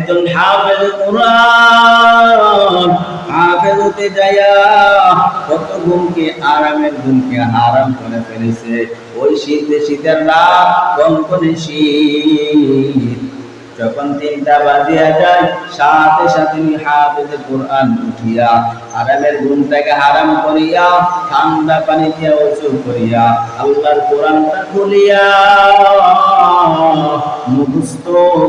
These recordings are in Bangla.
একজন হাফেজ কোরআন হাফেজ হতে যায়া কত ঘুমকে আরামের ঘুমকে হারাম করে ফেলেছে। ওই শীতের রাত, কনকনে শীত, যখন 3টা বাজিয়া যায়, সাথে সাথে হাফেজ কোরআন উঠিয়া আরামের ঘুমটাকে হারাম করিয়া ঠান্ডা পানি দিয়ে ওযু করিয়া আল্লাহর কোরআনটা খুলিয়া মুখস্থ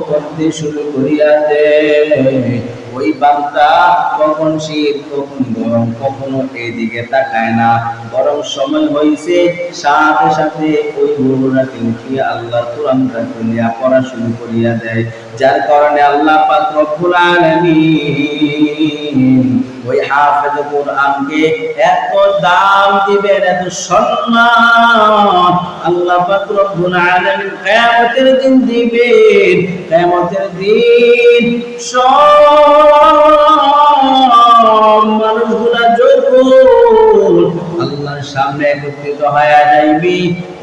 করতে শুরু করিয়া দেয়। ওই বান্দা কখন শীত কখন গরম কখনো এদিকে তাকায় না, বরং সময় হইছে সাথে সাথে ওই ভোর রাতে উঠিয়া আল্লাহর কোরআনটা খুলিয়া পড়া শুরু করিয়া দেয়। যার কারণে আল্লাহ পাক রব্বুল আলামিন ওই হাফেজ কোরআনকে এত দাম দিবেন, এত সম্মান আল্লাহ পাক রব্বুল আলামিন কিয়ামতের দিন দিবেন। কিয়ামতের দিন সব মানুষগুলা যখন আল্লাহর সামনে একত্রিত হয়ে যাইবি,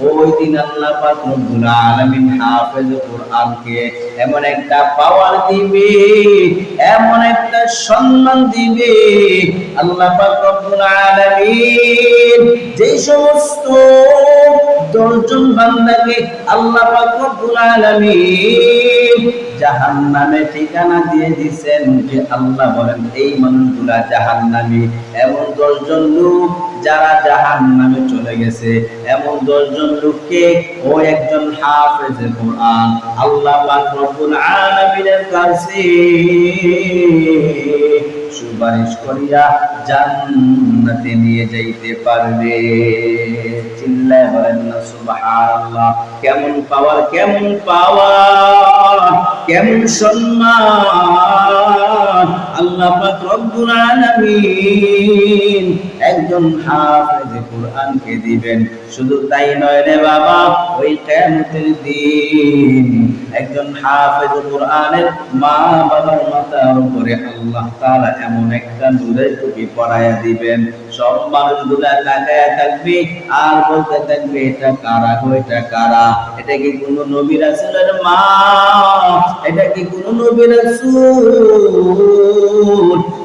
ওই দিন আল্লাহ পাক রব্বুল আলামিন হাফেজ কোরআনকে এমন একটা পাওয়ার দিবে, এমন একটা সম্মান দিবে। আল্লাহ পাক রব্বুল আলামিন যেই সমস্ত 10 জন বান্দাকে আল্লাহ পাক রব্বুল আলামিন জাহান্নামে ঠিকানা দিয়ে দিবেন, যে আল্লাহ বলেন এই মানুষগুলা জাহান্নামী, এমন 10 জন লোক যারা জাহান্নামে চলে গেছে, এমন 10 জন লোককে ও একজন হাফেজ কোরআন আল্লাহ পাক রব্বুল আলামিনের কাছে সুপারিশ করিয়া জান্নাতে নিয়ে যাইতে পারবে। চিল্লায় বলেন না সুবহানাল্লাহ। কেমন পাওয়ার, কেমন পাওয়ার, কেমন সম্মান আল্লাহ পাক রব্বুল আলামিন একজন হাফেজ কোরআনকে দিবেন। শুধু তাই নয় রে বাবা, ওই কিয়ামতের দিন একজন হাফেজ কোরআনের মা বাবার মাথার উপরে আল্লাহ তাআলা এমন একটা নূরের টুপি পরাইয়া দিবেন, সব মানুষগুলা তাকায়া থাকবে আর বলতে থাকবে এটা কারা গো, এটা কারা? এটা কি কোন নবী রাসূলের মা? এটা কি কোন নবী রাসূল?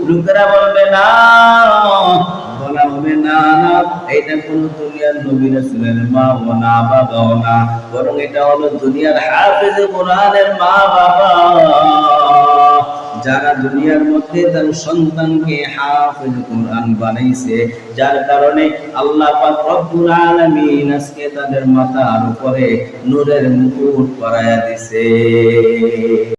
লোকেরা বলবে না, বলা হবে না না, এটা কোন দুনিয়ার নবী রাসূলের মা ও না, বাবাও না, বরং এটা হলো দুনিয়ার হাফেজ কোরআনের মা বাবা, যারা দুনিয়ার মধ্যে তার সন্তানকে হাফেজ কোরআন বানাইছে। যার কারণে আল্লাহ পাক রব্বুল আলামিন আজকে তাদের মাথার উপরে নূরের মুকুট পরাইয়া দিয়েছে।